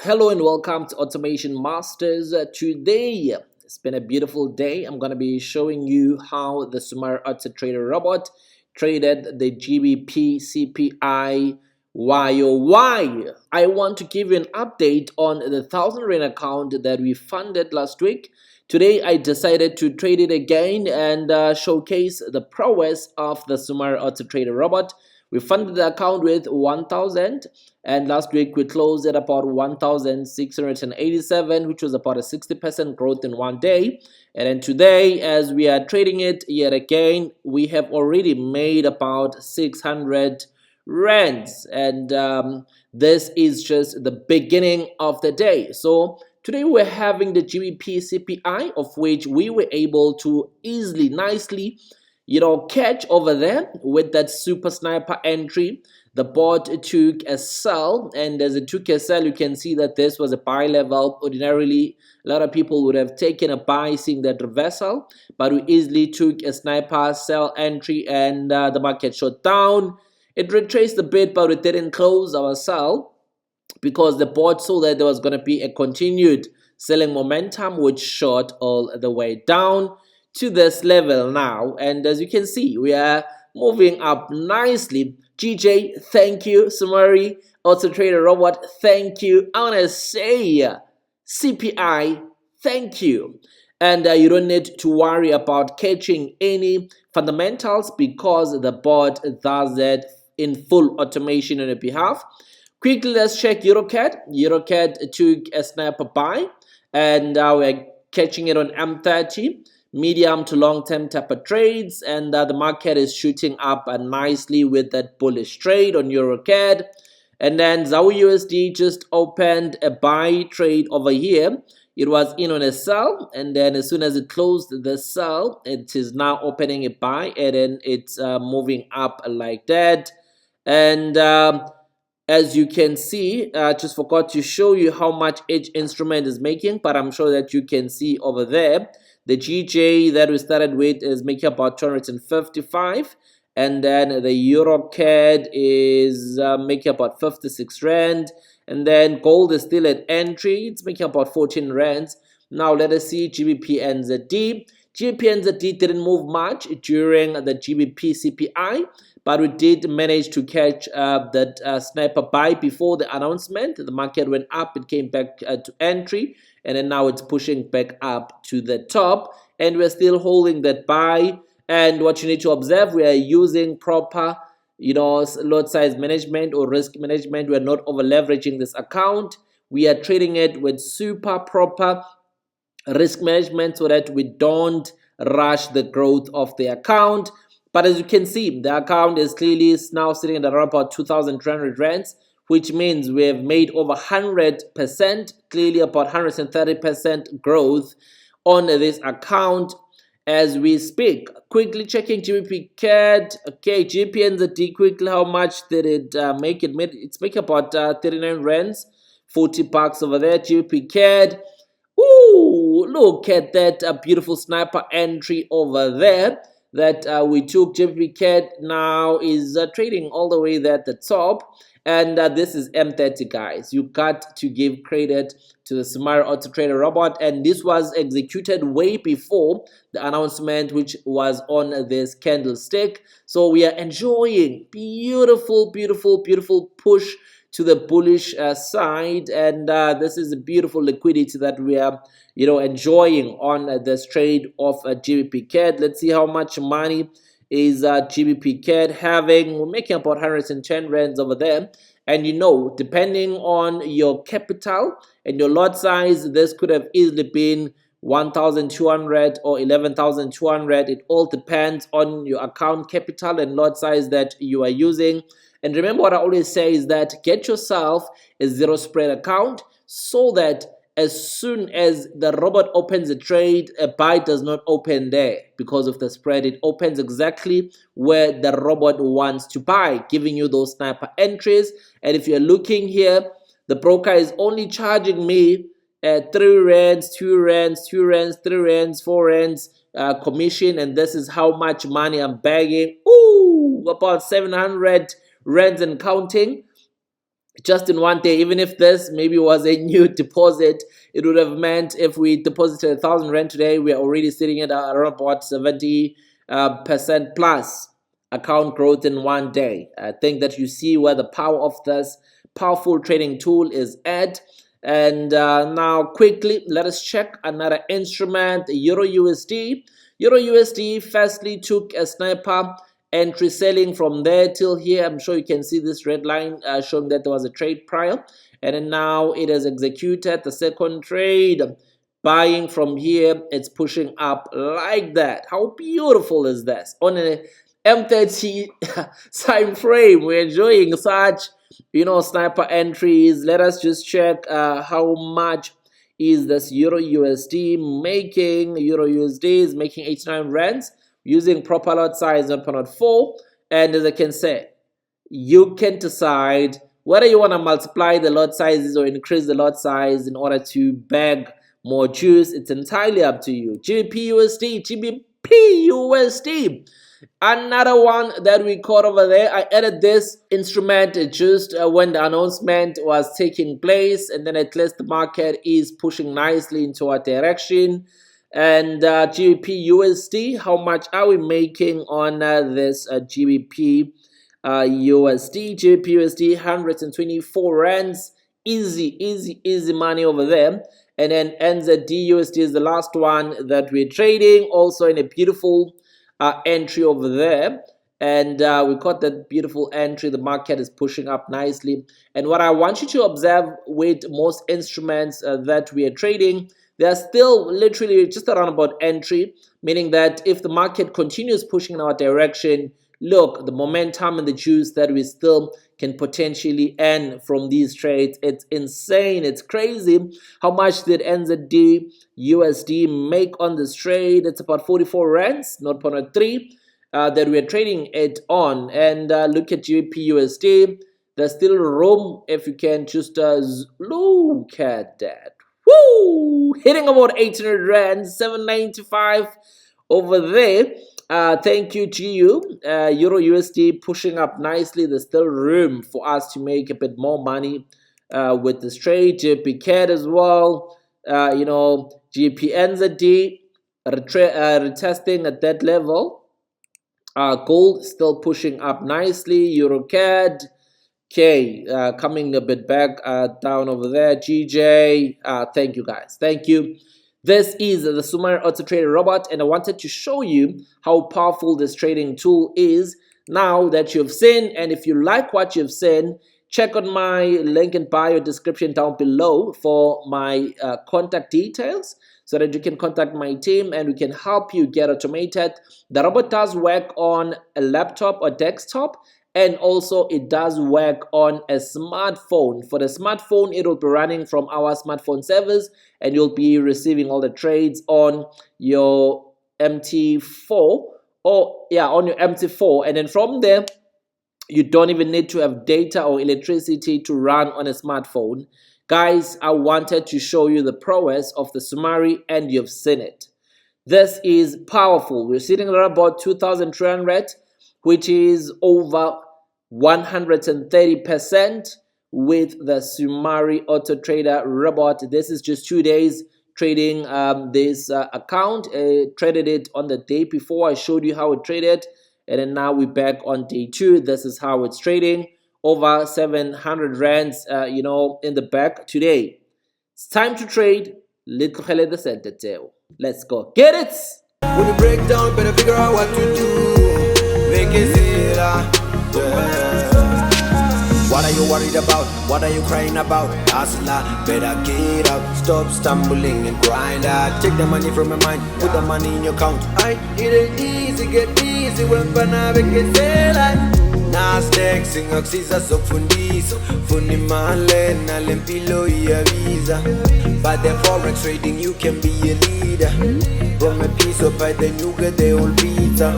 Hello and welcome to Automation Masters. Today, it's been a beautiful day. I'm going to be showing you how the Sumari AutoTrader Robot traded the GBP CPI YoY. I want to give you an update on the 1,000 Rand account that we funded last week. Today, I decided to trade it again and showcase the prowess of the Sumari AutoTrader Robot. We funded the account with 1,000, and last week we closed at about 1,687, which was about a 60% growth in one day. And then today, as we are trading it yet again, we have already made about 600 rands, and this is just the beginning of the day. So today we're having the GBP CPI, of which we were able to easily, nicely catch over there with that super sniper entry. The bot took a sell, and as it took a sell, you can see that this was a buy level. Ordinarily, a lot of people would have taken a buy seeing that reversal, but we easily took a sniper sell entry, and the market shot down. It retraced a bit, but it didn't close our sell because the bot saw that there was going to be a continued selling momentum, which shot all the way down to this level now. And as you can see, we are moving up nicely. GJ, thank you. Sumari AutoTrader Robot, thank you. I want to say CPI, thank you. And you don't need to worry about catching any fundamentals because the bot does it in full automation on your behalf. Quickly, let's check EuroCAD. EuroCAD took a sniper buy, and we're catching it on M30. Medium to long-term type of trades, and the market is shooting up nicely with that bullish trade on EuroCAD. And then ZAW USD just opened a buy trade over here. It was in on a sell, and then as soon as it closed the sell, it is now opening a buy, and then it's moving up like that. And as you can see, just forgot to show you how much each instrument is making, but I'm sure that you can see over there. The GJ that we started with is making about 255, and then the EuroCAD is making about 56 rand, and then gold is still at entry. It's making about 14 rands. Now let us see GBP NZD. GBP NZD didn't move much during the GBP CPI, but we did manage to catch that sniper buy before the announcement. The market went up, it came back to entry, and then now it's pushing back up to the top, and we're still holding that buy. And what you need to observe, we are using proper lot size management or risk management. We're not over leveraging this account. We are trading it with super proper risk management so that we don't rush the growth of the account. But as you can see, the account is clearly now sitting at around about 2,300 rands, which means we have made over 100%, clearly about 130% growth on this account as we speak. Quickly checking GBP CAD. Okay, GBP NZD quickly, how much did it make? It's making about 39 rands, 40 bucks over there. GBP CAD. Ooh, look at that beautiful sniper entry over there that we took. GBP CAD now is trading all the way there at the top. And this is M30, guys. You got to give credit to the Sumari AutoTrader Robot. And this was executed way before the announcement, which was on this candlestick. So we are enjoying beautiful, beautiful, beautiful push to the bullish side. And this is a beautiful liquidity that we are enjoying on this trade of GBP CAD. Let's see how much money is GBP CAD having. We're making about 110 rands over there, and depending on your capital and your lot size, this could have easily been 1,200 or 11,200. It all depends on your account capital and lot size that you are using. And remember, what I always say is that get yourself a zero spread account so that as soon as the robot opens a trade, a buy does not open there because of the spread. It opens exactly where the robot wants to buy, giving you those sniper entries. And if you're looking here, the broker is only charging me 3 rands, 2 rands, 2 rands, 3 rands, 4 rands commission. And this is how much money I'm bagging. Ooh, about 700 rands and counting. just in one day. Even if this maybe was a new deposit, it would have meant if we deposited 1,000 rand today, we are already sitting at around about 70% plus account growth in one day. I think that you see where the power of this powerful trading tool is at. And now quickly, let us check another instrument, Euro USD. Euro USD firstly took a sniper entry selling from there till here. I'm sure you can see this red line showing that there was a trade prior, and then now it has executed the second trade, buying from here. It's pushing up like that. How beautiful is this? On a M30 time frame, we're enjoying such, sniper entries. Let us just check how much is this Euro USD making. Euro USD is making 89 rands using proper lot size 1.4. And as I can say, you can decide whether you want to multiply the lot sizes or increase the lot size in order to bag more juice. It's entirely up to you. GBP USD. Another one that we caught over there. I added this instrument just when the announcement was taking place, and then at least the market is pushing nicely into our direction. And GBP USD, how much are we making on this GBP USD? GBP USD 124 rands. Easy money over there. And then NZD USD is the last one that we're trading, also in a beautiful entry over there. And we caught that beautiful entry. The market is pushing up nicely. And what I want you to observe with most instruments that we are trading, they are still literally just around about entry, meaning that if the market continues pushing in our direction, look, the momentum and the juice that we still can potentially earn from these trades, it's insane. It's crazy. How much did NZD USD make on this trade? It's about 44 rands, 0.3 that we're trading it on. And look at GBP USD. There's still room if you can just look at that. Woo! Hitting about 800 rand, 795 over there. Thank you to you. Euro USD pushing up nicely. There's still room for us to make a bit more money with this trade. GBP CAD as well. GBP NZD retesting at that level. Gold still pushing up nicely. Euro CAD. Okay, coming a bit back down over there. GJ, thank you guys. Thank you. This is the Sumari AutoTrader Robot, and I wanted to show you how powerful this trading tool is now that you've seen. And if you like what you've seen, check on my link in bio description down below for my contact details so that you can contact my team and we can help you get automated. The robot does work on a laptop or desktop, and also it does work on a smartphone. For the smartphone, it will be running from our smartphone servers, and you'll be receiving all the trades on your MT4 on your MT4. And then from there, you don't even need to have data or electricity to run on a smartphone. Guys, I wanted to show you the prowess of the Sumari, and you've seen it. This is powerful. We're sitting at about 2,300, which is over 130% with the Sumari AutoTrader Robot. This is just 2 days trading this account. Traded it on the day before. I showed you how it traded, and then now we're back on day 2. This is how it's trading. Over 700 rands, in the back today. It's time to trade. Let's go. Get it! When you break down, better figure out what to do. What are you worried about? What are you crying about? Hustler, better get up. Stop stumbling and grind out. Take the money from your mind, put the money in your account. It ain't easy, get busy when panabe kesela. Nasdaq singakusiza sokufundisa. Funi male na lempilo iyabiza. But the Forex trading you can be a leader. From a piece of pie then you get the whole pizza.